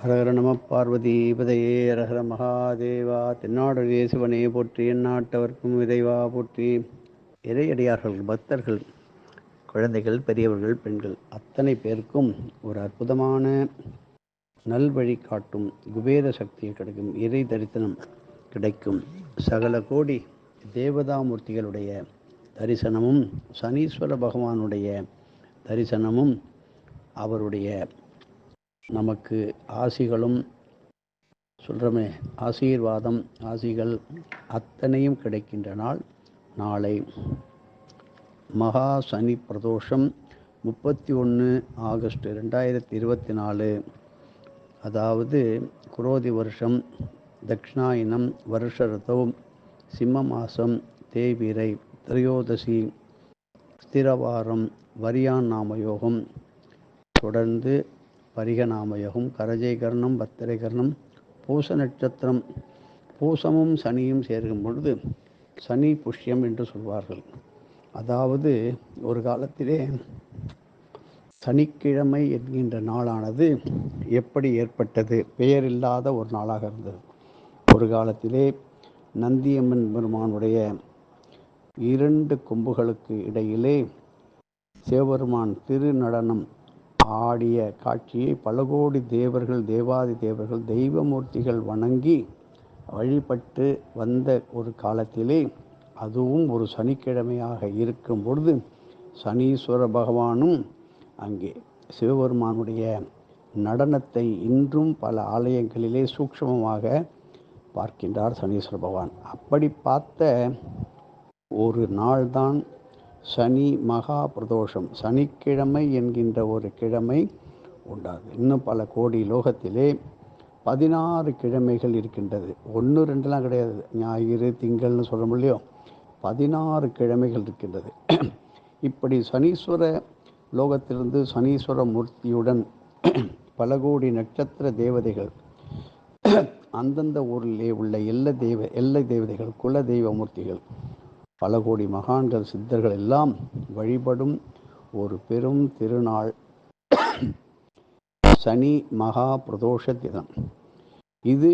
ஹரஹர நம பார்வதீபதையே ஹரஹர மகாதேவா. தென்னாடுடைய சிவனே போற்றி, எந்நாட்டவர்க்கும் இறைவா போற்றி. இறையடியார்கள், பக்தர்கள், குழந்தைகள், பெரியவர்கள், பெண்கள் அத்தனை பேருக்கும் ஒரு அற்புதமான நல்வழி காட்டும் குபேர சக்தியை கிடைக்கும், இறை தரிசனம் கிடைக்கும். சகல கோடி தேவதாமூர்த்திகளுடைய தரிசனமும், சனீஸ்வர பகவானுடைய தரிசனமும், அவருடைய நமக்கு ஆசிகளும் சொல்கிறோமே, ஆசீர்வாதம், ஆசிகள் அத்தனையும் கிடைக்கின்ற நாள் நாளை. மகா சனி பிரதோஷம் 31 ஆகஸ்ட் 2024. அதாவது குரோதி வருஷம், தக்ஷிணாயனம், வருஷ ரிதம், சிம்ம மாதம், தேய்பிறை, திரையோதசி, ஸ்திரவாரம், வரியான் நாமயோகம், தொடர்ந்து பரிக நாமயோகம், கரஜை கர்ணம், பத்திரை கர்ணம், பூச நட்சத்திரம். பூசமும் சனியும் சேர்க்கும் பொழுது சனி புஷ்யம் என்று சொல்வார்கள். அதாவது ஒரு காலத்திலே சனிக்கிழமை என்கின்ற நாளானது எப்படி ஏற்பட்டது? பெயரில்லாத ஒரு நாளாக இருந்தது. ஒரு காலத்திலே நந்தியம்மன் பெருமானுடைய 2 கொம்புகளுக்கு இடையிலே சிவபெருமான் திருநடனம் ஆடிய காட்சியை பல கோடி தேவர்கள், தேவாதி தேவர்கள், தெய்வமூர்த்திகள் வணங்கி வழிபட்டு வந்த ஒரு காலத்திலே, அதுவும் ஒரு சனிக்கிழமையாக இருக்கும் பொழுது, சனீஸ்வர பகவானும் அங்கே சிவபெருமானுடைய நடனத்தை இன்றும் பல ஆலயங்களிலே சூக்ஷ்மமாக பார்க்கின்றார் சனீஸ்வர பகவான். அப்படி பார்த்த ஒரு நாள்தான் சனி மகா பிரதோஷம். சனிக்கிழமை என்கின்ற ஒரு கிழமை உண்டாது. இன்னும் பல கோடி லோகத்திலே 16 கிழமைகள் இருக்கின்றது. 1 2லாம் கிடையாது. ஞாயிறு, திங்கள்னு சொல்ல முடியும். 16 கிழமைகள் இருக்கின்றது. இப்படி சனீஸ்வர லோகத்திலிருந்து சனீஸ்வர மூர்த்தியுடன் பல கோடி நட்சத்திர தேவதைகள், அந்தந்த ஊரிலே உள்ள எல்லை தேவதைகள், குல தெய்வ மூர்த்திகள், பல கோடி மகான்கள், சித்தர்கள் எல்லாம் வழிபடும் ஒரு பெரும் திருநாள் சனி மகா பிரதோஷ தினம். இது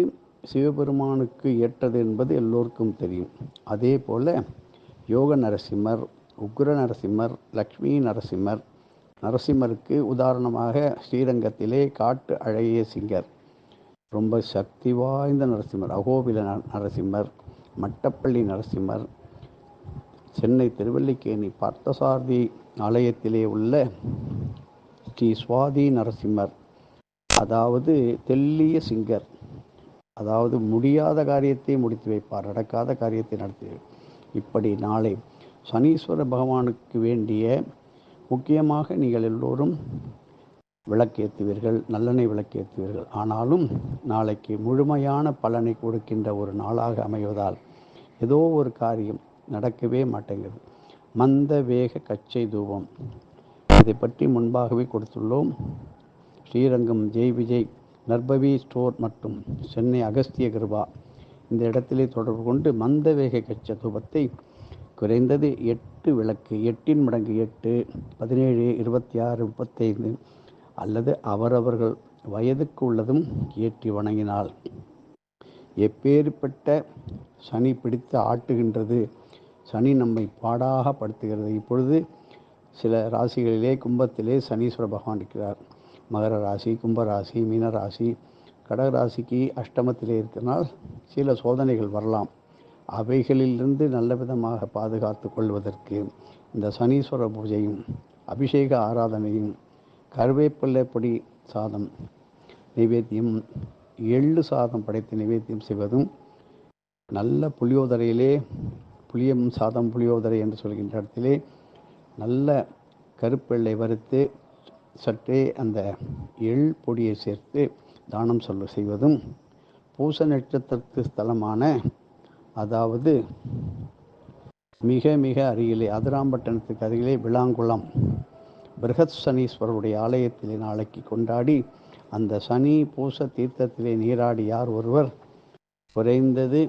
சிவபெருமானுக்கு ஏற்றது என்பது எல்லோருக்கும் தெரியும். அதே போல யோக நரசிம்மர், உக்ர நரசிம்மர், லக்ஷ்மி நரசிம்மர். நரசிம்மருக்கு உதாரணமாக ஸ்ரீரங்கத்திலே காட்டு அழகிய சிங்கர், ரொம்ப சக்தி வாய்ந்த நரசிம்மர், அகோபில நரசிம்மர், மட்டப்பள்ளி நரசிம்மர், சென்னை திருவல்லிக்கேணி பார்த்தசாரதி ஆலயத்திலே உள்ள ஸ்ரீ சுவாதி நரசிம்மர், அதாவது தெல்லிய சிங்கர், அதாவது முடியாத காரியத்தை முடித்து வைப்பார், நடக்காத காரியத்தை நடத்தி. இப்படி நாளை சனீஸ்வர பகவானுக்கு வேண்டிய முக்கியமாக நீங்கள் எல்லோரும் விளக்கேற்றுவீர்கள், நல்லெண்ணெய் விளக்கேற்றுவீர்கள். ஆனாலும் நாளைக்கு முழுமையான பலனை கொடுக்கின்ற ஒரு நாளாக அமைவதால் ஏதோ ஒரு காரியம் நடக்கவே மாட்டேங்குது. மந்த வேக கச்சை தூபம், இதை பற்றி முன்பாகவே கொடுத்துள்ளோம். ஸ்ரீரங்கம் ஜெய் விஜய் நர்பவி ஸ்டோர் மற்றும் சென்னை அகஸ்திய கிருபா இந்த இடத்திலே தொடர்பு கொண்டு மந்த வேக கச்சை தூபத்தை குறைந்தது 8 விளக்கு, 8 மடங்கு 8, 17, 26, 35 அல்லது அவரவர்கள் வயதுக்கு உள்ளதும் ஏற்றி வணங்கினால் எப்பேற்பட்ட சனி பிடித்து ஆட்டுகின்றது, சனி நம்மை பாடாக படுத்துகிறது. இப்பொழுது சில ராசிகளிலே கும்பத்திலே சனீஸ்வர பகவான் இருக்கிறார். மகர ராசி, கும்பராசி, மீனராசி, கடகராசிக்கு அஷ்டமத்திலே இருக்கிறனால் சில சோதனைகள் வரலாம். அவைகளிலிருந்து நல்ல விதமாக பாதுகாத்து கொள்வதற்கு இந்த சனீஸ்வர பூஜையும் அபிஷேக ஆராதனையும், கருவேப்பிள்ளை பொடி சாதம் நைவேத்தியம், எள்ளு சாதம் படைத்து நைவேத்தியம் செய்வதும், நல்ல புளியோதரையிலே, புளியம் சாதம் புளியோதரை என்று சொல்கின்ற இடத்திலே நல்ல கருப்பெள்ளை வறுத்து சற்றே அந்த எள் பொடியை சேர்த்து தானம் செய்வதும், பூச நட்சத்திரத்து ஸ்தலமான, அதாவது மிக மிக அருகிலே அதிராம்பட்டினத்துக்கு அருகிலே விளாங்குளம் பிருகத் சனீஸ்வரருடைய ஆலயத்திலே நாளைக்கு கொண்டாடி அந்த சனி பூச தீர்த்தத்திலே நீராடி யார் ஒருவர் குறைந்தது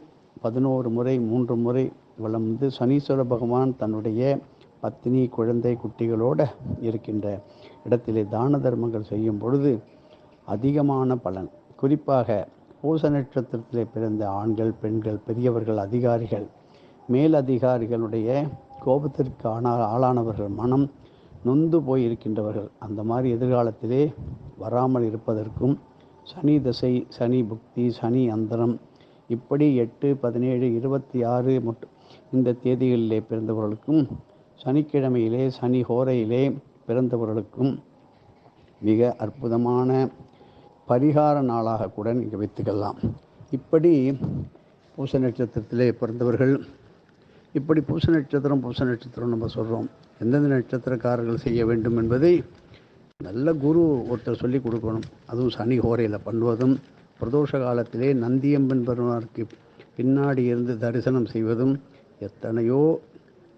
11 முறை 3 முறை வலம் வந்து சனீஸ்வர பகவான் தன்னுடைய பத்தினி, குழந்தை, குட்டிகளோடு இருக்கின்ற இடத்திலே தான தர்மங்கள் செய்யும் பொழுது அதிகமான பலன். குறிப்பாக பூச நட்சத்திரத்திலே பிறந்த ஆண்கள், பெண்கள், பெரியவர்கள், அதிகாரிகள், மேலதிகாரிகளுடைய கோபத்திற்கு ஆளானவர்கள், மனம் நொந்து போயிருக்கின்றவர்கள், அந்த மாதிரி எதிர்காலத்திலே வராமல் இருப்பதற்கும் சனி தசை, சனி புக்தி, சனி அந்தரம், இப்படி 8, 17, 26 இந்த தேதிகளிலே பிறந்தவர்களுக்கும், சனிக்கிழமையிலே சனி ஹோரையிலே பிறந்தவர்களுக்கும் மிக அற்புதமான பரிகார நாளாக கூட நீங்கள் வைத்துக்கலாம். இப்படி பூச நட்சத்திரத்திலே பிறந்தவர்கள், இப்படி பூச நட்சத்திரம் நம்ம சொல்கிறோம். எந்தெந்த நட்சத்திரக்காரர்கள் செய்ய வேண்டும் என்பதை நல்ல குரு ஒருத்தர் சொல்லி கொடுக்கணும். அதுவும் சனி ஹோரையில் பண்ணுவதும், பிரதோஷ காலத்திலே நந்தியம்பன் பெருமானுக்கு பின்னாடி இருந்து தரிசனம் செய்வதும், எத்தனையோ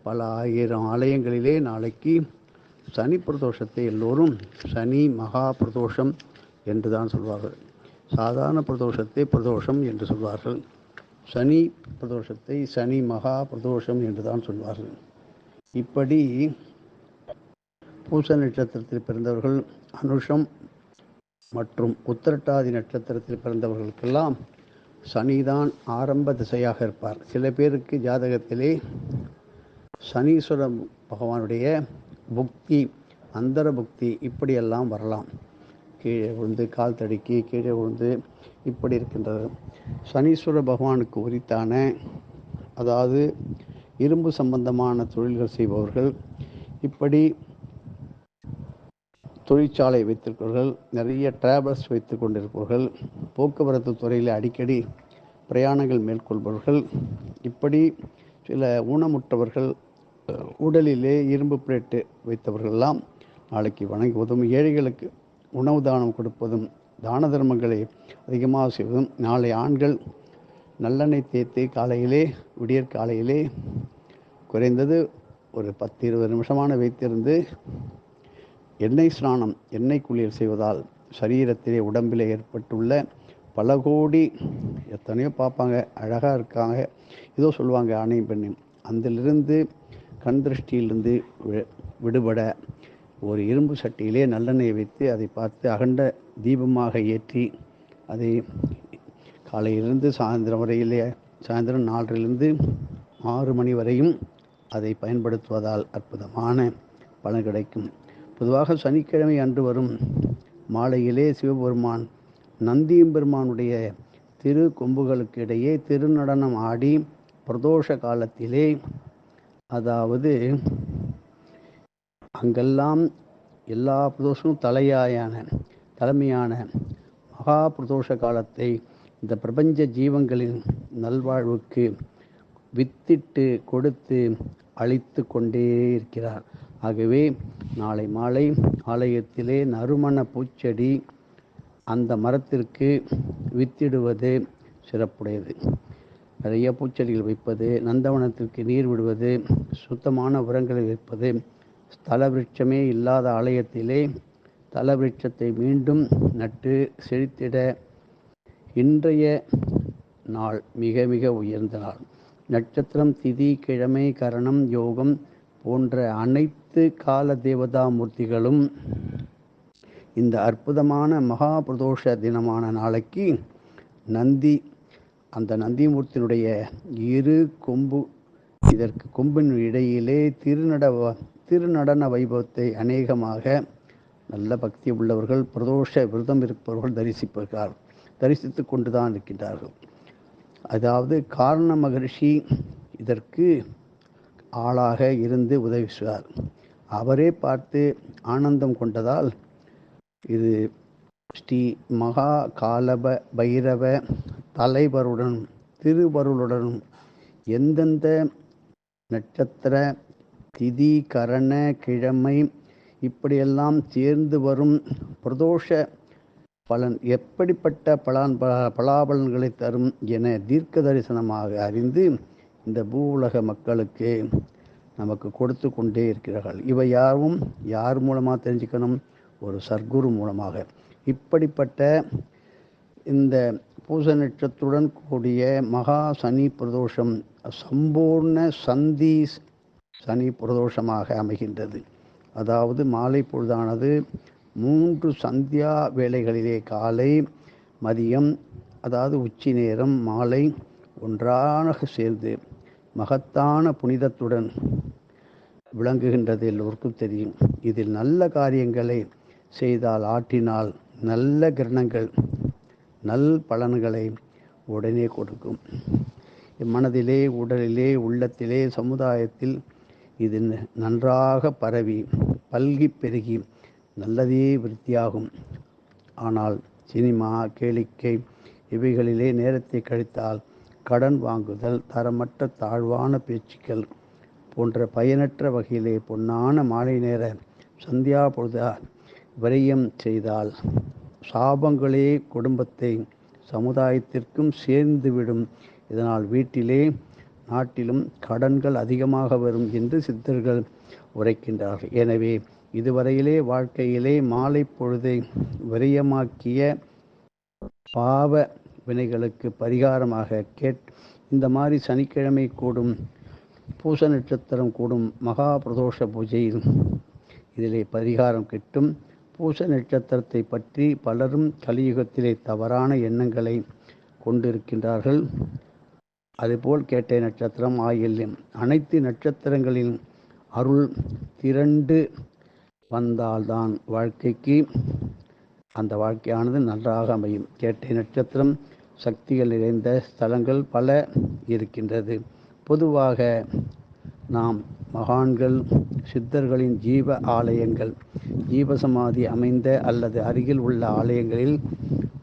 பல ஆயிரம் ஆலயங்களிலே நாளைக்கு சனி பிரதோஷத்தை எல்லோரும் சனி மகா பிரதோஷம் என்று தான் சொல்வார்கள். சாதாரண பிரதோஷத்தை பிரதோஷம் என்று சொல்வார்கள். சனி பிரதோஷத்தை சனி மகா பிரதோஷம் என்று தான் சொல்வார்கள். இப்படி பூச நட்சத்திரத்தில் பிறந்தவர்கள், அனுஷம் மற்றும் உத்திரட்டாதி நட்சத்திரத்தில் பிறந்தவர்களுக்கெல்லாம் சனிதான் ஆரம்ப திசையாக இருப்பார். சில பேருக்கு ஜாதகத்திலே சனீஸ்வர பகவானுடைய புக்தி, அந்தர புக்தி இப்படியெல்லாம் வரலாம். கீழே விழுந்து, கால் தடுக்கி கீழே விழுந்து இப்படி இருக்கின்றது. சனீஸ்வர பகவானுக்கு உரித்தான, அதாவது இரும்பு சம்பந்தமான தொழில்கள் செய்பவர்கள், இப்படி தொழிற்சாலை வைத்திருப்பவர்கள், நிறைய டிராவல்ஸ் வைத்து கொண்டிருப்பவர்கள், போக்குவரத்து துறையில் அடிக்கடி பிரயாணங்கள் மேற்கொள்பவர்கள், இப்படி சில ஊனமுற்றவர்கள், உடலிலே இரும்பு பிளேட்டு வைத்தவர்களெல்லாம் நாளைக்கு வணங்கி உதவும். ஏழைகளுக்கு உணவு தானம் கொடுப்பதும், தான தர்மங்களை அதிகமாக செய்வதும், நாளை ஆண்கள் நல்லெண்ணெய் தேய்த்து காலையிலே, விடியற் காலையிலே குறைந்தது ஒரு 10-20 நிமிஷமான வைத்திருந்து எண்ணெய் ஸ்நானம், எண்ணெய் குளியல் செய்வதால் சரீரத்திலே, உடம்பிலே ஏற்பட்டுள்ள பல கோடி, எத்தனையோ பார்ப்பாங்க, அழகாக இருக்காங்க, ஏதோ சொல்லுவாங்க ஆணையும் பெண்ணையும், அதிலிருந்து கண் திருஷ்டியிலிருந்து விடுபட ஒரு இரும்பு சட்டியிலே நல்லெண்ணெயை வைத்து அதை பார்த்து அகண்ட தீபமாக ஏற்றி, அதை காலையிலிருந்து சாயந்தரம் வரையிலே, சாயந்தரம் 4லிருந்து 6 மணி வரையும் அதை பயன்படுத்துவதால் அற்புதமான பலன் கிடைக்கும். பொதுவாக சனிக்கிழமை அன்று வரும் மாலையிலே சிவபெருமான் நந்தியம்பெருமானுடைய திரு கொம்புகளுக்கு இடையே திருநடனம் ஆடி பிரதோஷ காலத்திலே, அதாவது அங்கெல்லாம் எல்லா பிரதோஷமும் தலைமையான மகா பிரதோஷ காலத்தை இந்த பிரபஞ்ச ஜீவங்களின் நல்வாழ்வுக்கு வித்திட்டு கொடுத்து அழித்து கொண்டே இருக்கிறார். ஆகவே நாளை மாலை ஆலயத்திலே நறுமண பூச்செடி, அந்த மரத்திற்கு வித்திடுவது சிறப்புடையது. நிறைய பூச்செடிகள் வைப்பது, நந்தவனத்திற்கு நீர் விடுவது, சுத்தமான உரங்களை வைப்பது, ஸ்தல விருட்சமே இல்லாத ஆலயத்திலே ஸ்தல விருட்சத்தை மீண்டும் நட்டு செழித்திட இன்றைய நாள் மிக மிக உயர்ந்த நாள். நட்சத்திரம், திதி, கிழமை, கரணம், யோகம் போன்ற அனைத்து கால தேவதா மூர்த்திகளும் இந்த அற்புதமான மகா பிரதோஷ தினமான நாளைக்கு அந்த நந்திமூர்த்தியினுடைய இரு கொம்பு, இதற்கு கொம்பின் இடையிலே திருநடன வைபவத்தை அநேகமாக நல்ல பக்தி உள்ளவர்கள், பிரதோஷ விரதம் இருப்பவர்கள் தரிசித்து கொண்டுதான் இருக்கின்றார்கள். அதாவது காரண மகரிஷி இதற்கு ஆளாக இருந்து உதவி செய்வார். அவரே பார்த்து ஆனந்தம் கொண்டதால் இது ஸ்ரீ மகா காலப பைரவ தலைவருடன் திருவருளுடனும் எந்தெந்த நட்சத்திர, திதி, கரண, கிழமை இப்படியெல்லாம் சேர்ந்து வரும் பிரதோஷ பலன் எப்படிப்பட்ட பலாபலன்களை தரும் என தீர்க்க தரிசனமாக அறிந்து இந்த பூவுலக மக்களுக்கு நமக்கு கொடுத்து கொண்டே இருக்கிறார்கள். இவை யார் மூலமாக தெரிஞ்சுக்கணும்? ஒரு சர்க்குரு மூலமாக. இப்படிப்பட்ட இந்த பூச நட்சத்திரத்துடன் கூடிய மகா சனி பிரதோஷம் சம்பூர்ண சந்தி சனி பிரதோஷமாக அமைகின்றது. அதாவது மாலை பொழுதானது 3 சந்தியா வேளைகளிலே, காலை மதியம் அதாவது உச்சி நேரம் மாலை ஒன்றாக சேர்ந்து மகத்தான புனிதத்துடன் விளங்குகின்றது. எல்லோருக்கும் தெரியும். இதில் நல்ல காரியங்களை செய்தால் ஆற்றினால் நல்ல கிரணங்கள் நல் பலன்களை உடனே கொடுக்கும். மனதிலே, உடலிலே, உள்ளத்திலே, சமுதாயத்தில் இது நன்றாக பரவி பல்கி பெருகி நல்லதே விருத்தியாகும். ஆனால் சினிமா, கேளிக்கை இவைகளிலே நேரத்தை கழித்தால் கடன் வாங்குதல், தரமற்ற தாழ்வான பேச்சுக்கள் போன்ற பயனற்ற வகையிலே பொன்னான மாலை நேர சந்தியா பொழுதா விரயம் செய்தால் சாபங்களே குடும்பத்தை சமுதாயத்திற்கும் சேர்ந்துவிடும். இதனால் வீட்டிலே நாட்டிலும் கடன்கள் அதிகமாக வரும் என்று சித்தர்கள் உரைக்கின்றார்கள். எனவே இதுவரையிலே வாழ்க்கையிலே மாலை பொழுதை விரயமாக்கிய பாவ வினைகளுக்கு பரிகாரமாக இந்த மாதிரி சனிக்கிழமை கூடும் பூச நட்சத்திரம் கூடும் மகா பிரதோஷ பூஜையில் இதிலே பரிகாரம் கிட்டும். பூச நட்சத்திரத்தை பற்றி பலரும் கலியுகத்திலே தவறான எண்ணங்களை கொண்டிருக்கின்றார்கள். அதுபோல் கேட்டை நட்சத்திரம், ஆயில்யம், அனைத்து நட்சத்திரங்களின் அருள் திரண்டு வந்தால்தான் வாழ்க்கைக்கு அந்த வாழ்க்கையானது நன்றாக அமையும். கேட்டை நட்சத்திரம் சக்திகள் நிறைந்த ஸ்தலங்கள் பல இருக்கின்றது. பொதுவாக நாம் மகான்கள் சித்தர்களின் ஜீவ ஆலயங்கள், ஜீவசமாதி அமைந்த அல்லது அருகில் உள்ள ஆலயங்களில்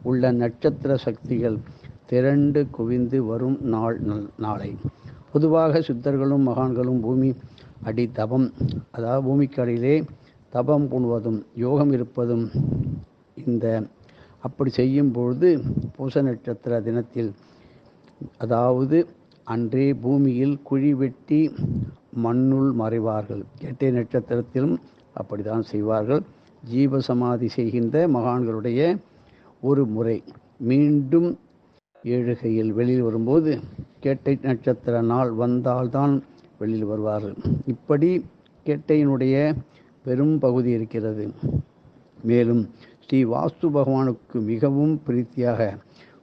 உள்ள நட்சத்திர சக்திகள் திரண்டு குவிந்து வரும் நாளை. பொதுவாக சித்தர்களும் மகான்களும் பூமி அடி தபம், அதாவது பூமிக்கு அடியிலே தபம் புணுவதும் யோகம் இருப்பதும் அப்படி செய்யும் பொழுது பூச நட்சத்திர தினத்தில், அதாவது அன்றே பூமியில் குழி வெட்டி மண்ணுள் மறைவார்கள். கேட்டை நட்சத்திரத்திலும் அப்படித்தான் செய்வார்கள். ஜீவசமாதி செய்கின்ற மகான்களுடைய ஒரு முறை மீண்டும் ஏழுகையில் வெளியில் வரும்போது கேட்டை நட்சத்திர நாள் வந்தால்தான் வெளியில் வருவார்கள். இப்படி கேட்டையினுடைய பெரும் பகுதி இருக்கிறது. மேலும் ஸ்ரீ வாஸ்து பகவானுக்கு மிகவும் பிரீத்தியாக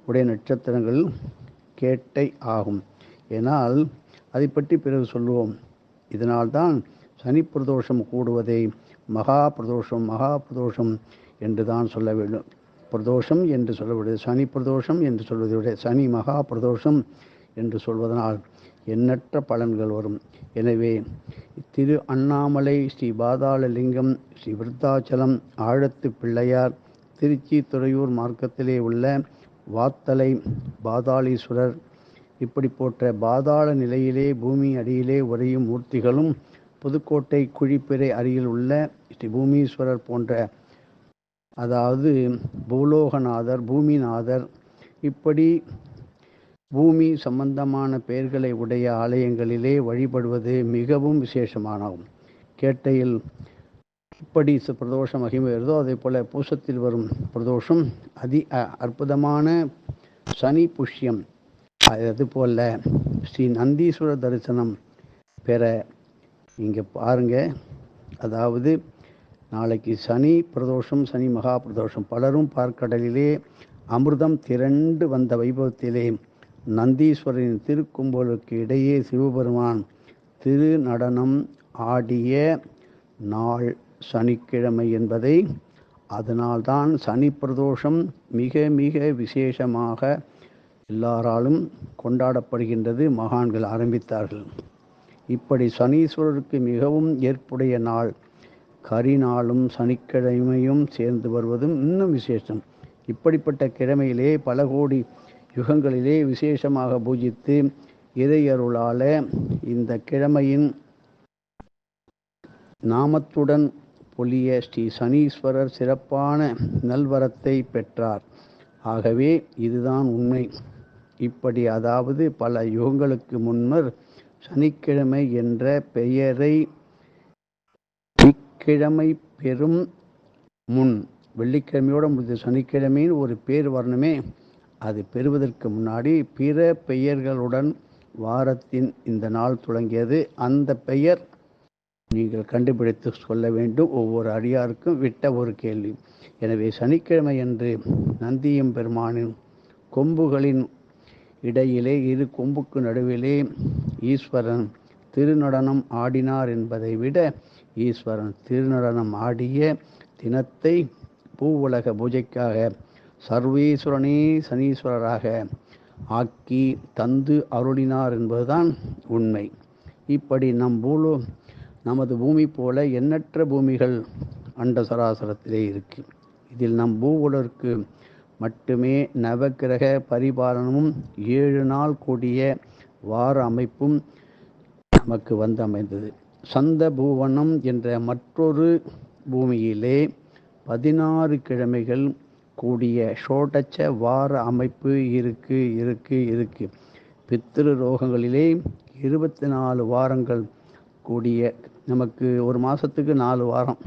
உடைய நட்சத்திரங்கள் கேட்டை ஆகும். ஏனால் அதை பற்றி பிறகு சொல்லுவோம். இதனால்தான் சனி பிரதோஷம் கூடுவதை மகா பிரதோஷம் என்று தான் சொல்ல வேண்டும். பிரதோஷம் என்று சொல்லவில்லை, சனி பிரதோஷம் என்று சொல்வதை விட சனி மகா பிரதோஷம் என்று சொல்வதனால் எண்ணற்ற பலன்கள் வரும். எனவே திரு அண்ணாமலை, ஸ்ரீ பாதாளலிங்கம், ஸ்ரீ விருத்தாச்சலம், ஆழத்து பிள்ளையார், திருச்சி துறையூர் மார்க்கத்திலே உள்ள வாத்தலை பாதாளீஸ்வரர், இப்படி போன்ற பாதாள நிலையிலே பூமி அடியிலே உறையும் மூர்த்திகளும், புதுக்கோட்டை குழிப்பிறை அருகில் உள்ள ஸ்ரீ பூமீஸ்வரர் போன்ற, அதாவது பூலோகநாதர், பூமிநாதர், இப்படி பூமி சம்பந்தமான பெயர்களை உடைய ஆலயங்களிலே வழிபடுவது மிகவும் விசேஷமானது. கேட்டையில் இப்படி பிரதோஷம் மகிமை வருதோ அதே போல பூசத்தில் வரும் பிரதோஷம் அற்புதமான சனி புஷ்யம். அதுபோல ஸ்ரீ நந்தீஸ்வரர் தரிசனம் பெற இங்கே பாருங்க. அதாவது நாளைக்கு சனி பிரதோஷம், சனி மகா பிரதோஷம். பலரும் பார்க்கடலிலே அமிர்தம் திரண்டு வந்த வைபவத்திலே நந்தீஸ்வரரின் திருக்கும்பலுக்கு இடையே சிவபெருமான் திரு நடனம் ஆடிய நாள் சனிக்கிழமை என்பதை, அதனால்தான் சனி பிரதோஷம் மிக மிக விசேஷமாக எல்லாராலும் கொண்டாடப்படுகின்றது. மகான்கள் ஆரம்பித்தார்கள். இப்படி சனீஸ்வரருக்கு மிகவும் ஏற்புடைய நாள் கரிநாளும் சனிக்கிழமையும் சேர்ந்து வருவதும் இன்னும் விசேஷம். இப்படிப்பட்ட கிழமையிலே பல கோடி யுகங்களிலே விசேஷமாக பூஜித்து இறையருளால இந்த கிழமையின் நாமத்துடன் பொலிய ஸ்ரீ சனீஸ்வரர் சிறப்பான நல்வரத்தை பெற்றார். ஆகவே இதுதான் உண்மை. இப்படி அதாவது பல யுகங்களுக்கு முன்னர் சனிக்கிழமை என்ற பெயரை இக்கிழமை பெறும் முன், வெள்ளிக்கிழமையோடு முடிந்த சனிக்கிழமையின் ஒரு பேர் வரணுமே, அது பெறுவதற்கு முன்னாடி பிற பெயர்களுடன் வாரத்தின் இந்த நாள் தொடங்கியது. அந்த பெயர் நீங்கள் கண்டுபிடித்து சொல்ல வேண்டும். ஒவ்வொரு அடியாருக்கும் விட்ட ஒரு கேள்வி. எனவே சனிக்கிழமை என்று நந்தியம் பெருமானின் கொம்புகளின் இடையிலே இரு கொம்புக்கு நடுவிலே ஈஸ்வரன் திருநடனம் ஆடினார் என்பதை விட ஈஸ்வரன் திருநடனம் ஆடிய தினத்தை பூவுலக பூஜைக்காக சர்வேஸ்வரனே சனீஸ்வரராக ஆக்கி தந்து அருளினார் என்பதுதான் உண்மை. இப்படி நமது பூமி போல எண்ணற்ற பூமிகள் அண்ட சராசரத்திலே இருக்கு. இதில் நம் பூவுலருக்கு மட்டுமே நவக்கிரக பரிபாலனமும் 7 நாள் கூடிய வார அமைப்பும் நமக்கு வந்து அமைந்தது. சந்த பூவனம் என்ற மற்றொரு பூமியிலே 16 கிழமைகள் கூடிய ஷோடச்ச வார அமைப்பு இருக்கு. பித்திரு லோகங்களிலே 24 வாரங்கள் கூடிய, நமக்கு ஒரு மாதத்துக்கு 4 வாரம்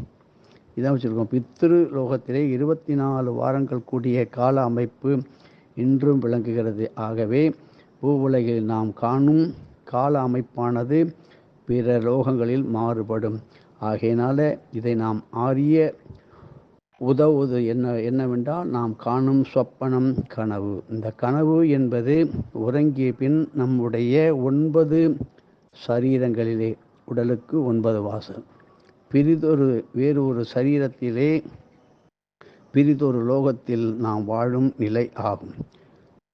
இதான் வச்சுருக்கோம். பித்திரு லோகத்திலே 24 வாரங்கள் கூடிய கால அமைப்பு இன்றும் விளங்குகிறது. ஆகவே பூவுலகில் நாம் காணும் கால அமைப்பானது பிற லோகங்களில் மாறுபடும். ஆகையினால இதை நாம் அறிய உதவுவது என்னவென்றால் நாம் காணும் சொப்பனம் கனவு. இந்த கனவு என்பது உறங்கிய பின் நம்முடைய 9 சரீரங்களிலே, உடலுக்கு 9 வாசல், வேறு ஒரு சரீரத்திலே பிரிதொரு லோகத்தில் நாம் வாழும் நிலை ஆகும்.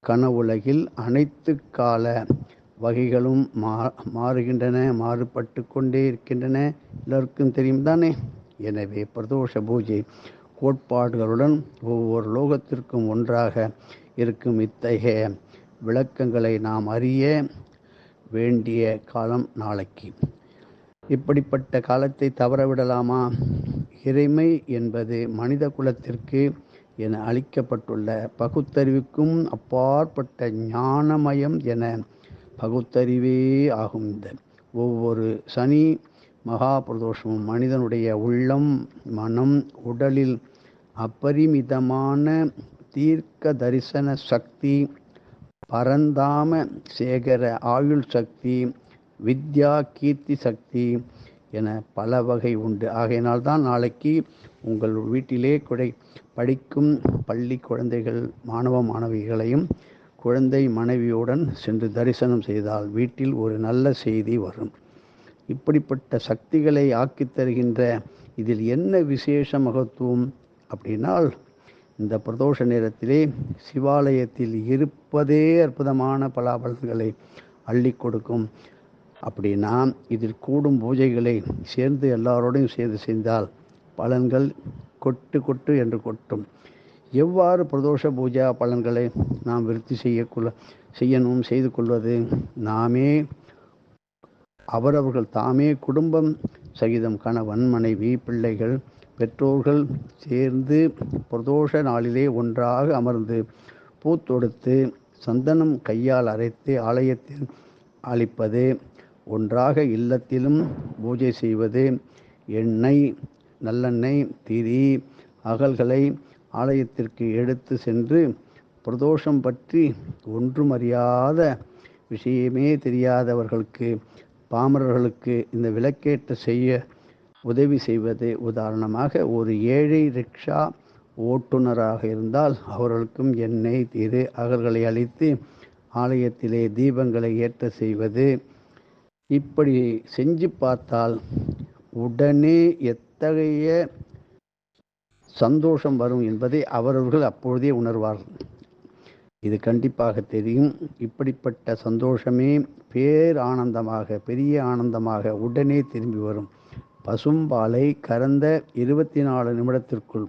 கனவுலகில் அனைத்து கால வகைகளும் மாறுகின்றன, மாறுபட்டு கொண்டே இருக்கின்றன. எல்லோருக்கும் தெரியும் தானே. எனவே பிரதோஷ பூஜை கோட்பாடுகளுடன் ஒவ்வொரு லோகத்திற்கும் ஒன்றாக இருக்கும் இத்தகைய விளக்கங்களை நாம் அறிய வேண்டிய காலம் நாளைக்கு. இப்படிப்பட்ட காலத்தை தவறவிடலாமா? இறைமை என்பது மனித குலத்திற்கு என அளிக்கப்பட்டுள்ள பகுத்தறிவுக்கும் அப்பாற்பட்ட ஞானமயம் என பகுத்தறிவே ஆகும். இந்த ஒவ்வொரு சனி மகா பிரதோஷமும் மனிதனுடைய உள்ளம், மனம், உடலில் அப்பரிமிதமான தீர்க்க தரிசன சக்தி, பரந்தாம சேகர ஆயுள் சக்தி, வித்யா கீர்த்தி சக்தி என பல வகை உண்டு. ஆகையினால்தான் நாளைக்கு உங்கள் வீட்டிலே படிக்கும் பள்ளி குழந்தைகள், மாணவிகளையும் குழந்தை மனைவியுடன் சென்று தரிசனம் செய்தால் வீட்டில் ஒரு நல்ல செய்தி வரும். இப்படிப்பட்ட சக்திகளை ஆக்கித் தருகின்ற இதில் என்ன விசேஷ மகத்துவம் அப்படின்னால், இந்த பிரதோஷ நேரத்திலே சிவாலயத்தில் இருப்பதே அற்புதமான பலாபலன்களை அள்ளி கொடுக்கும். அப்படின்னா இதில் கூடும் பூஜைகளை சேர்ந்து எல்லாரோடையும் சேர்ந்து செய்தால் பலன்கள் கொட்டு என்று கொட்டும். எவ்வாறு பிரதோஷ பூஜா பலன்களை நாம் விருத்தி செய்து கொள்வது? அவரவர்கள் தாமே குடும்பம் சகிதம் கணவன், மனைவி, பிள்ளைகள், பெற்றோர்கள் சேர்ந்து பிரதோஷ நாளிலே ஒன்றாக அமர்ந்து பூ தொடுத்து சந்தனம் கையால் அரைத்து ஆலயத்தில் அளிப்பது, ஒன்றாக இல்லத்திலும் பூஜை செய்வது, எண்ணெய், நல்லெண்ணெய், திரி, அகல்களை ஆலயத்திற்கு எடுத்து சென்று பிரதோஷம் பற்றி ஒன்றும் அறியாத, விஷயமே தெரியாதவர்களுக்கு, பாமரர்களுக்கு இந்த விளக்கேற்ற செய்ய உதவி செய்வது. உதாரணமாக ஒரு ஏழை ரிக்ஷா ஓட்டுநராக இருந்தால் அவர்களுக்கும் எண்ணெய், திரு, அகல்களை அளித்து ஆலயத்திலே தீபங்களை ஏற்ற செய்வது. இப்படி செஞ்சு பார்த்தால் உடனே எத்தகைய சந்தோஷம் வரும் என்பதை அவரவர்கள் அப்பொழுதே உணர்வார்கள். இது கண்டிப்பாக தெரியும். இப்படிப்பட்ட சந்தோஷமே பேரானந்தமாக, பெரிய ஆனந்தமாக உடனே திரும்பி வரும். பசும்பாலை கறந்த 24 நிமிடத்திற்குள்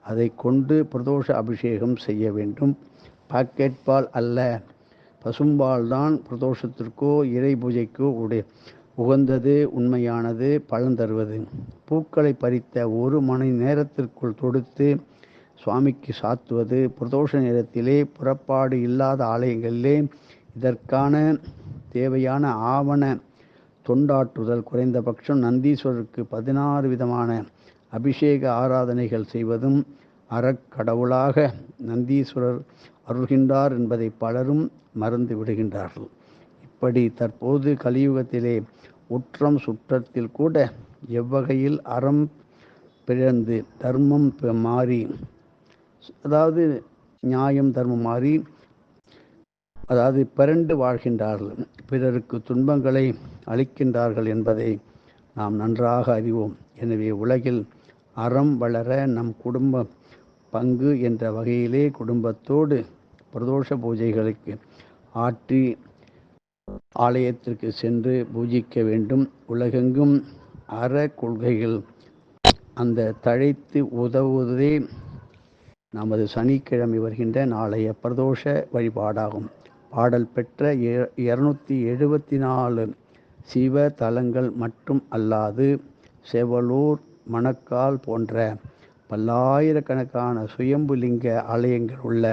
அதை கொண்டு பிரதோஷ அபிஷேகம் செய்ய வேண்டும். பாக்கெட் பால் அல்ல, பசும்பால் தான் பிரதோஷத்திற்கோ இறை பூஜைக்கோ உகந்தது, உண்மையானது, பலன் தருவது. பூக்களை பறித்த 1 மணி நேரத்திற்குள் தொடுத்து சுவாமிக்கு சாத்துவது. பிரதோஷ நேரத்திலே புறப்பாடு இல்லாத ஆலயங்களிலே இதற்கான தேவையான ஆவண தொண்டாற்றுதல், குறைந்தபட்சம் நந்தீஸ்வரருக்கு 16 விதமான அபிஷேக ஆராதனைகள் செய்வதும், அறக்கடவுளாக நந்தீஸ்வரர் அருள்கின்றார் என்பதை பலரும் மறந்து விடுகின்றார்கள். இப்படி தற்போது கலியுகத்திலே உற்றம் சுற்றத்தில் கூட எவ்வகையில் அறம் பிறந்து தர்மம் மாறி, அதாவது நியாயம் தர்மம் மாறி அதாவது பிறண்டு வாழ்கின்றார்கள், பிறருக்கு துன்பங்களை அளிக்கின்றார்கள் என்பதை நாம் நன்றாக அறிவோம். எனவே உலகில் அறம் வளர நம் குடும்ப பங்கு என்ற வகையிலே குடும்பத்தோடு பிரதோஷ பூஜைகளுக்கு ஆற்றி ஆலயத்திற்கு சென்று பூஜிக்க வேண்டும். உலகெங்கும் அற கொள்கைகள் அந்த தழைத்து உதவுவதே நமது சனிக்கிழமை வருகின்ற நாளைய பிரதோஷ வழிபாடாகும். பாடல் பெற்ற 274 சிவ தலங்கள் மட்டும் அல்லாது செவலூர், மணக்கால் போன்ற பல்லாயிரக்கணக்கான சுயம்புலிங்க ஆலயங்கள் உள்ள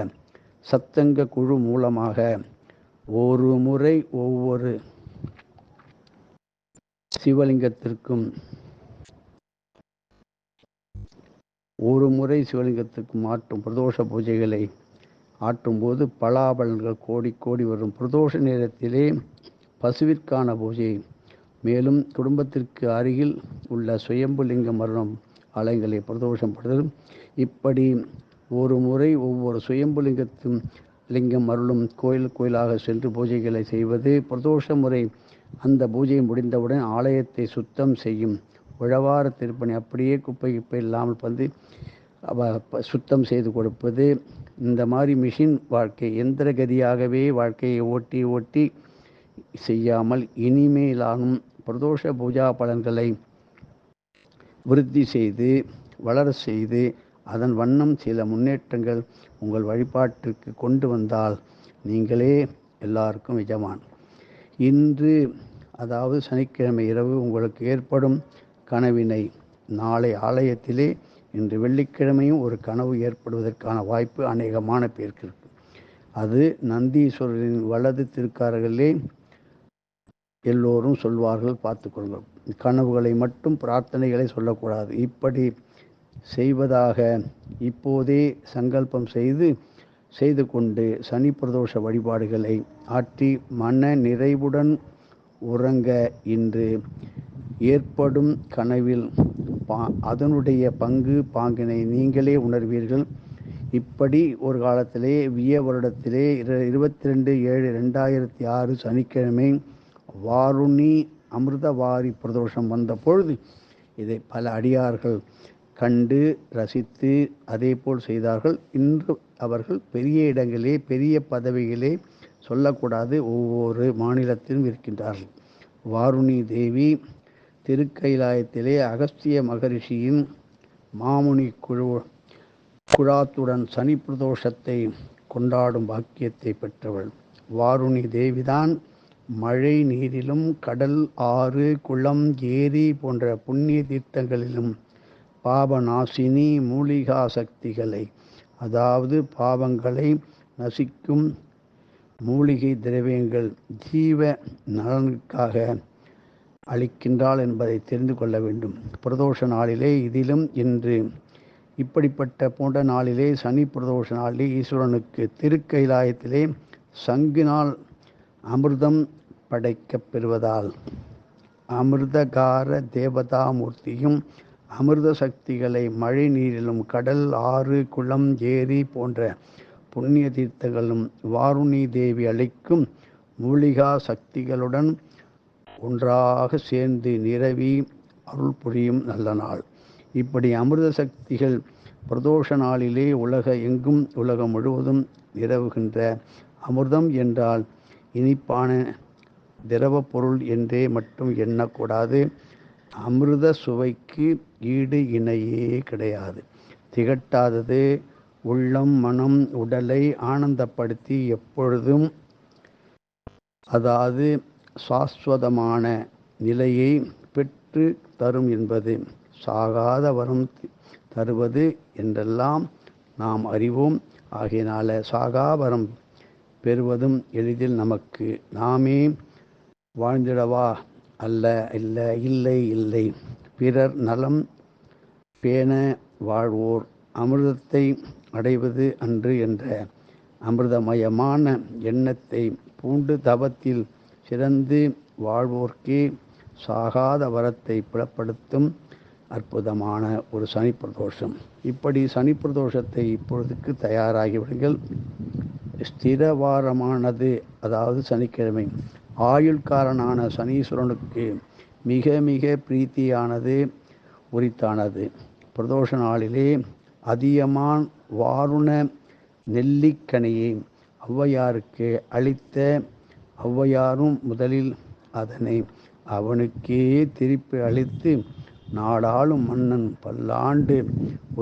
சத்தங்க குழு மூலமாக ஒரு முறை ஒவ்வொரு சிவலிங்கத்திற்கும் ஆற்றும் பிரதோஷ பூஜைகளை ஆற்றும்போது பலாபலன்கள் கோடி கோடி வரும். பிரதோஷ நேரத்திலே பசுவிற்கான பூஜை, மேலும் குடும்பத்திற்கு அருகில் உள்ள சுயம்புலிங்க மரணம் ஆலயங்களை பிரதோஷம் படுதல், இப்படி ஒரு முறை ஒவ்வொரு சுயம்புலிங்கத்தும் லிங்கம் அருளும் கோயிலாக சென்று பூஜைகளை செய்வது பிரதோஷ முறை. அந்த பூஜை முடிந்தவுடன் ஆலயத்தை சுத்தம் செய்யும் உழவார திருப்பணி, அப்படியே குப்பை இல்லாமல் வந்து சுத்தம் செய்து கொடுப்பது. இந்த மாதிரி மிஷின் வாழ்க்கை, எந்திர கதியாகவே வாழ்க்கையை ஓட்டி செய்யாமல் இனிமேலானும் பிரதோஷ பூஜா பலன்களை விருத்தி செய்து வளர செய்து அதன் வண்ணம் சில முன்னேற்றங்கள் உங்கள் வழிபாட்டிற்கு கொண்டு வந்தால் நீங்களே எல்லாருக்கும் எஜமான். இன்று அதாவது சனிக்கிழமை இரவு உங்களுக்கு ஏற்படும் கனவினை நாளை ஆலயத்திலே, இன்று வெள்ளிக்கிழமையும் ஒரு கனவு ஏற்படுவதற்கான வாய்ப்பு அநேகமான பேருக்கு இருக்கு. அது நந்தீஸ்வரரின் வலது திருக்காரர்களே எல்லோரும் சொல்வார்கள், பார்த்துக்கொள்ளுங்கள். கனவுகளை மட்டும் பிரார்த்தனைகளை சொல்லக்கூடாது. இப்படி செய்வதாக இப்போதே சங்கல்பம் செய்து கொண்டு சனி பிரதோஷ வழிபாடுகளை ஆற்றி மன நிறைவுடன் உறங்க இன்று ஏற்படும் கனவில் அதனுடைய பாங்கினை நீங்களே உணர்வீர்கள். இப்படி ஒரு காலத்திலே விய வருடத்திலே 22/7/2006 சனிக்கிழமை வாருணி அமிர்தவாரி பிரதோஷம் வந்த பொழுது இதை பல அடியார்கள் கண்டு ரசித்து அதே போல் செய்தார்கள். இன்று அவர்கள் பெரிய இடங்களே பெரிய பதவிகளே சொல்லக்கூடாது, ஒவ்வொரு மாநிலத்திலும் இருக்கின்றார்கள். வாருணி தேவி திருக்கைலாயத்திலே அகஸ்திய மகரிஷியின் மாமுனி குழாத்துடன் சனி பிரதோஷத்தை கொண்டாடும் பாக்கியத்தை பெற்றவள். வாருணி தேவிதான் மழை நீரிலும் கடல், ஆறு, குளம், ஏரி போன்ற புண்ணிய தீர்த்தங்களிலும் பாபநாசினி மூலிகா சக்திகளை, அதாவது பாவங்களை நசிக்கும் மூலிகை திரவியங்கள் ஜீவ நலனுக்காக அளிக்கின்றாள் என்பதை தெரிந்து கொள்ள வேண்டும். பிரதோஷ நாளிலே இதிலும் இன்று இப்படிப்பட்ட போன்ற நாளிலே சனி பிரதோஷ நாளிலே ஈஸ்வரனுக்கு திருக்கைலாயத்திலே சங்கினால் அமிர்தம் படைக்கப் பெறுவதால் அமிர்தகார தேவதாமூர்த்தியும் அமிர்த சக்திகளை மழை நீரிலும் கடல், ஆறு, குளம், ஏரி போன்ற புண்ணிய தீர்த்தங்களும் வாருணி தேவி அளிக்கும் மூலிகா சக்திகளுடன் ஒன்றாக சேர்ந்து நிரவி அருள் புரியும் நல்ல நாள். இப்படி அமிர்த சக்திகள் பிரதோஷ நாளிலே உலகம் முழுவதும் நிரவுகின்ற அமிர்தம் என்றால் இனிப்பான திரவ பொருள் என்றே மட்டும் எண்ணக்கூடாது. அமிர்த சுவைக்கு ஈடு இணையே கிடையாது. திகட்டாதது உள்ளம், மனம், உடலை ஆனந்தப்படுத்தி எப்பொழுதும் அதாவது சாஸ்வதமான நிலையை பெற்று தரும் என்பது, சாகாத வரம் தருவது என்றெல்லாம் நாம் அறிவோம். ஆகையினால சாகாவரம் பெறுவதும் எளிதில் நமக்கு நாமே வாழ்ந்திடவா இல்லை பிறர் நலம் பேண வாழ்வோர் அமிர்தத்தை அடைவது அன்று என்ற அமிர்தமயமான எண்ணத்தை பூண்டு தவத்தில் சிறந்து வாழ்வோர்க்கே சாகாத வரத்தை புலப்படுத்தும் அற்புதமான ஒரு சனி பிரதோஷம். இப்படி சனி பிரதோஷத்தை இப்பொழுதுக்கு தயாராகிவிடுங்கள். ஸ்திரவாரமானது, அதாவது சனிக்கிழமை, ஆயுள்காரனான சனீஸ்வரனுக்கு மிக மிக பிரீத்தியானது, உரித்தானது. பிரதோஷ நாளிலே அதியமான் வாருண நெல்லிக்கனியை ஔவையாருக்கு அளித்த ஔவையாரும் முதலில் அதனை அவனுக்கே திருப்பி அளித்து, நாடாளும் மன்னன் பல்லாண்டு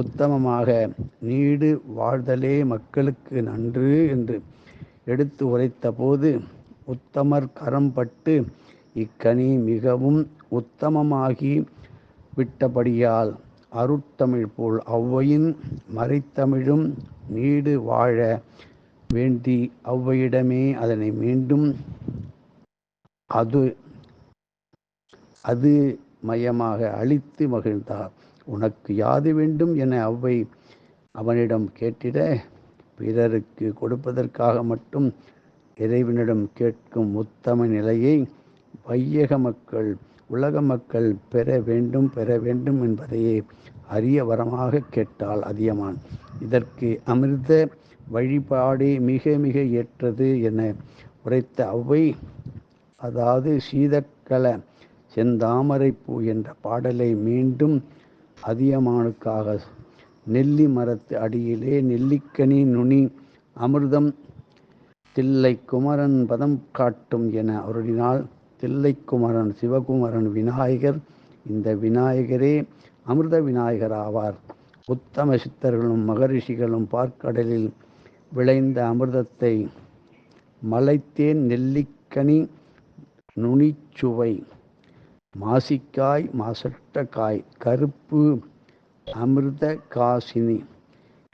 உத்தமமாக நீடு வாழ்தலே மக்களுக்கு நன்று என்று எடுத்து உரைத்த போது, உத்தமர் கரம்பட்டு இக்கனி மிகவும் உத்தமமாகி விட்டபடியால் அருட்தமிழ் போல் ஔவையின் மறைத்தமிழும் நீடு வாழ வேண்டி ஔவையிடமே அதனை மீண்டும் அது மயமாக அளித்து மகிழ்ந்தார். உனக்கு யாது வேண்டும் என ஔவை அவனிடம் கேட்டிட, பிறருக்கு கொடுப்பதற்காக மட்டும் இறைவனிடம் கேட்கும் உத்தம நிலையை வையக மக்கள், உலக மக்கள் பெற வேண்டும் என்பதையே அரிய வரமாக கேட்டாள் அதியமான். இதற்கு அமிர்த வழிபாடே மிக மிக ஏற்றது என உரைத்த ஔவை, அதாவது சீதக்கல செந்தாமரைப்பூ என்ற பாடலை மீண்டும் அதியமானுக்காக நெல்லி மரத்து அடியிலே நெல்லிக்கனி நுனி அமிர்தம் தில்லை குமரன் பதம் காட்டும் என அருளினாள். தில்லை குமரன் சிவகுமரன் விநாயகர். இந்த விநாயகரே அமிர்த விநாயகர் ஆவார். உத்தம சித்தர்களும் மகரிஷிகளும் பார்க்கடலில் விளைந்த அமிர்தத்தை மலைத்தேன் நெல்லிக்கனி நுனிச்சுவை மாசிக்காய் மாசற்ற காய் கருப்பு அமிர்த காசினி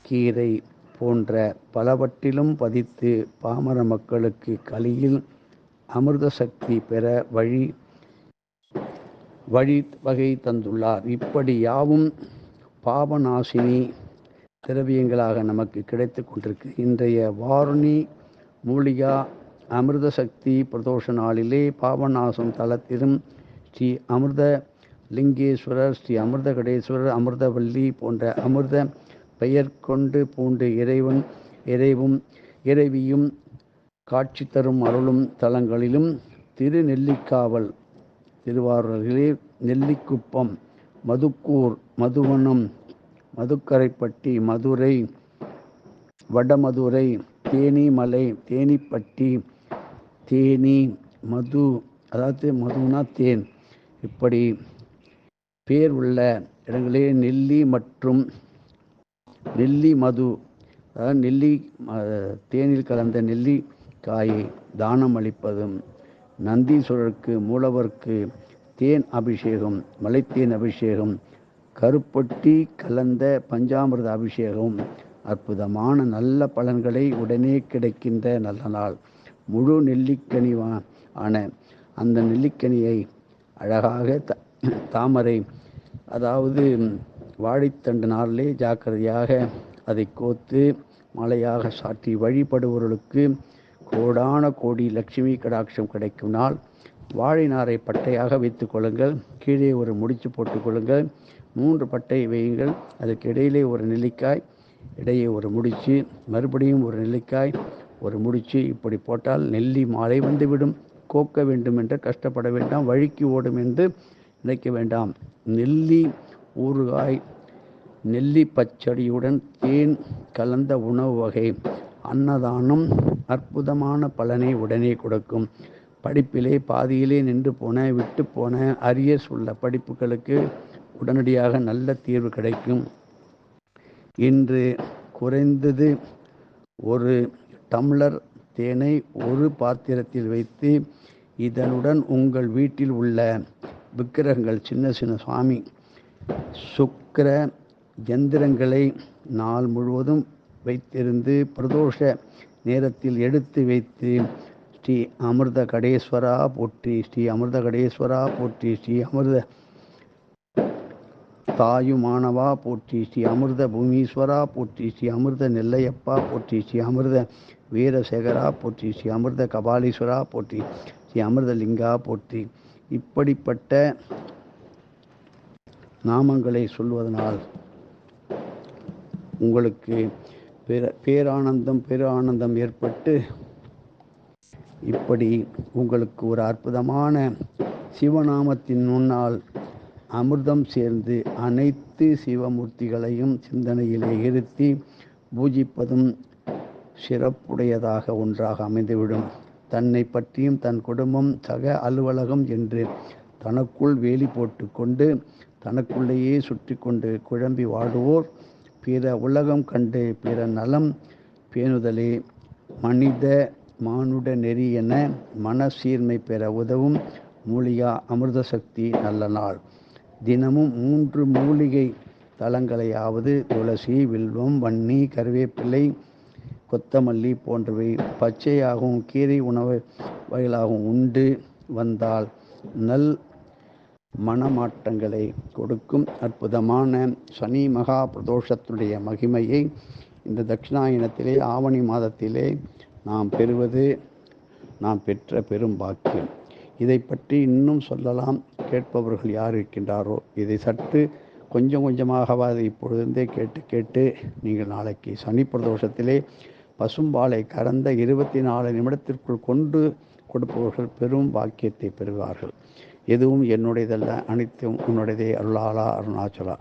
கீரை போன்ற பலவற்றிலும் பதித்து பாமர மக்களுக்கு கலியில் அமிர்த சக்தி பெற வகை தந்துள்ளார். இப்படி யாவும் பாபநாசினி திரவியங்களாக நமக்கு கிடைத்து கொண்டிருக்கு. இன்றைய வாருணி மூலிகா அமிர்த சக்தி பிரதோஷ நாளிலே பாபநாசம் தலத்திலும் ஸ்ரீ அமிர்த லிங்கேஸ்வரர், ஸ்ரீ அமிர்த கடேஸ்வரர், அமிர்தவல்லி போன்ற அமிர்த பெயர் கொண்டு பூண்டு இறைவியும் காட்சி தரும் அருளும் தலங்களிலும் திருநெல்லிக்காவல், திருவாரூரிலே நெல்லிக்குப்பம், மதுக்கூர், மதுவனம், மதுக்கரைப்பட்டி, மதுரை, வடமதுரை, தேனிமலை, தேனிப்பட்டி, தேனி, மது, அதாவது மதுனா தேன், இப்படி பேர் உள்ள இடங்களே நெல்லி மற்றும் நெல்லி மது, அதாவது நெல்லி தேனில் கலந்த நெல்லிக்காயை தானம் அளிப்பதும், நந்தீஸ்வரருக்கு மூலவருக்கு தேன் அபிஷேகம், மலைத்தேன் அபிஷேகம், கருப்பட்டி கலந்த பஞ்சாமிர்த அபிஷேகம் அற்புதமான நல்ல பலன்களை உடனே கிடைக்கின்ற நல்ல நாள். முழு நெல்லிக்கனி ஆன அந்த நெல்லிக்கனியை அழகாக தாமரை, அதாவது வாழைத்தண்டு நாளிலே ஜாக்கிரதையாக அதை கோத்து மாலையாக சாற்றி வழிபடுபவர்களுக்கு கோடான கோடி லட்சுமி கடாட்சம் கிடைக்கும் நாள். வாழை நாரை பட்டையாக வைத்து கொள்ளுங்கள். கீழே ஒரு முடிச்சு போட்டுக்கொள்ளுங்கள். 3 பட்டை வையுங்கள். அதுக்கு இடையிலே ஒரு நெல்லிக்காய், இடையே ஒரு முடிச்சு, மறுபடியும் ஒரு நெல்லிக்காய், ஒரு முடிச்சு. இப்படி போட்டால் நெல்லி மாலை வந்துவிடும். கோக்க வேண்டும் என்று கஷ்டப்பட வேண்டாம். வழிக்கு ஓடும் என்று நினைக்க வேண்டாம். நெல்லி ஊறுகாய், நெல்லி பச்சடியுடன் தேன் கலந்த உணவு வகை அன்னதானம் அற்புதமான பலனை உடனே கொடுக்கும். படிப்பிலே பாதியிலே நின்று போன, விட்டு போன, அரியர்ஸ் உள்ள படிப்புகளுக்கு உடனடியாக நல்ல தீர்வு கிடைக்கும். இன்று குறைந்தது ஒரு டம்ளர் தேனை ஒரு பாத்திரத்தில் வைத்து, இதனுடன் உங்கள் வீட்டில் உள்ள விக்கிரகங்கள், சின்ன சின்ன சுவாமி, சுக்கிர யந்திரங்களை நாள் முழுவதும் வைத்திருந்து பிரதோஷ நேரத்தில் எடுத்து வைத்து, ஸ்ரீ அமிர்த கடேஸ்வரா போற்றி, ஸ்ரீ அமிர்த கடேஸ்வரா போற்றி, ஸ்ரீ அமிர்த தாயுமானவா போற்றி, ஸ்ரீ அமிர்த பூமீஸ்வரா போற்றி, ஸ்ரீ அமிர்த நெல்லையப்பா போற்றி, ஸ்ரீ அமிர்த வீரசேகரா போற்றி, ஸ்ரீ அமிர்த கபாலீஸ்வரா போற்றி, ஸ்ரீ அமிர்த லிங்கா போற்றி. இப்படிப்பட்ட நாமங்களை சொல்வதனால் உங்களுக்கு பேரானந்தம் ஏற்பட்டு இப்படி உங்களுக்கு ஒரு அற்புதமான சிவநாமத்தின் முன்னால் அமிர்தம் சேர்ந்து அனைத்து சிவமூர்த்திகளையும் சிந்தனையிலே இருத்தி பூஜிப்பதும் சிறப்புடையதாக ஒன்றாக அமைந்துவிடும். தன்னை பற்றியும் தன் குடும்பம் சக அலுவலகம் என்று தனக்குள் வேலி போட்டு கொண்டு தனக்குள்ளேயே சுற்றி கொண்டு குழம்பி வாடுவோர் பிற உலகம் கண்டு பிற நலம் பேணுதலே மனித மானுட நெறி என மன சீர்மை பெற உதவும் மூலிகா அமிர்த சக்தி நல்ல நாள். தினமும் 3 மூலிகை தலங்களையாவது துளசி, வில்வம், வன்னி, கருவேப்பிலை, கொத்தமல்லி போன்றவை பச்சையாகவும் கீரை உணவு வகைகளாகவும் உண்டு வந்தால் நல் மனமாற்றங்களை கொடுக்கும். அற்புதமான சனி மகா பிரதோஷத்துடைய மகிமையை இந்த தட்சிணாயனத்திலே ஆவணி மாதத்திலே நாம் பெறுவது நாம் பெற்ற பெரும் பாக்கியம். இதை பற்றி இன்னும் சொல்லலாம். கேட்பவர்கள் யார் இருக்கின்றாரோ இதை சற்று கொஞ்சம் கொஞ்சமாகவாது இப்பொழுதே கேட்டு நீங்கள் நாளைக்கு சனி பிரதோஷத்திலே பசும்பாலை கறந்த 24 நிமிடத்திற்குள் கொண்டு கொடுப்பவர்கள் பெரும் பாக்கியத்தை பெறுவார்கள். எதுவும் என்னுடையதல்ல, அனைத்தும் உன்னுடையதே. அருளாளா அருணாச்சலா.